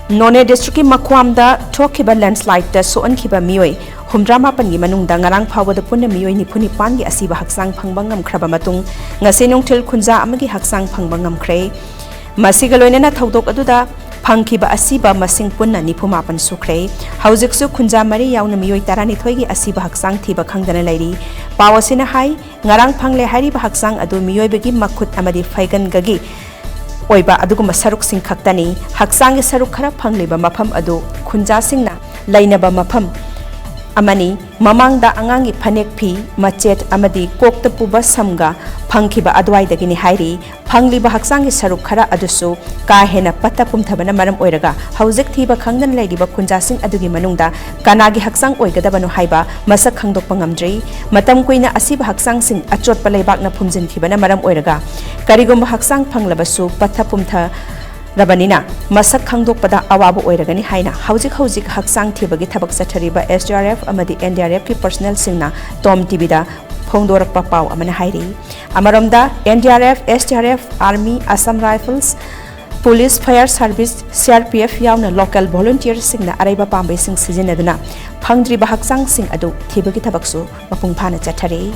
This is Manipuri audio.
None district Makwamda Tokiba landslide da soankiba mioi humdrama pangi manungda ngarang phawada punna mioi nipuni pangi asiba haksang phangbangam khraba matung ngase nongthil khunja amagi haksang phangbangam khre masiga loinena thodok aduda phangkiba asiba masing punna nipuma pan sukre haujiksu khunja mari yauna mioi tarani thoigi asiba haksang thiba khangdana lairi pawasina hai ngarang phangle hari ba haksang adu mioi begi Makhut Amadi Pheigan Gagi oiba aduguma Sharukshing khaktani haksang saruk khara phangliba mafam adu khunja singna lainaba mafam amani mamangda angangi phanek phi machet amadi kokta puba samga phangkiba adwai dagini hairi phangliba haksangi saruk khara adusu ka hena patta pumthabana maram oiraga haujik thiba khangdan laidiba khunja sing adugi manungda kanagi haksang oigadabanu haiba masak khangdok pangamdri matam kuina asiba haksang sing achot palaibakna phumjin khibana maram oiraga karigumba haksang phanglabasu patta pumtha Rabanina, masak khangdok pada awabu oiragani haina haujik haksang thibagi thabak sathariba SDRF amadi NDRF ki personnel singna TOMTV da phongdorakpa paw amana hairi amaromda NDRF SDRF Army Assam Rifles Police Fire Service CRPF yauna local volunteers singna araiba pambai sing sizinaduna phangdriba haksang sing adu thibagi thabaksu mapung phana chathari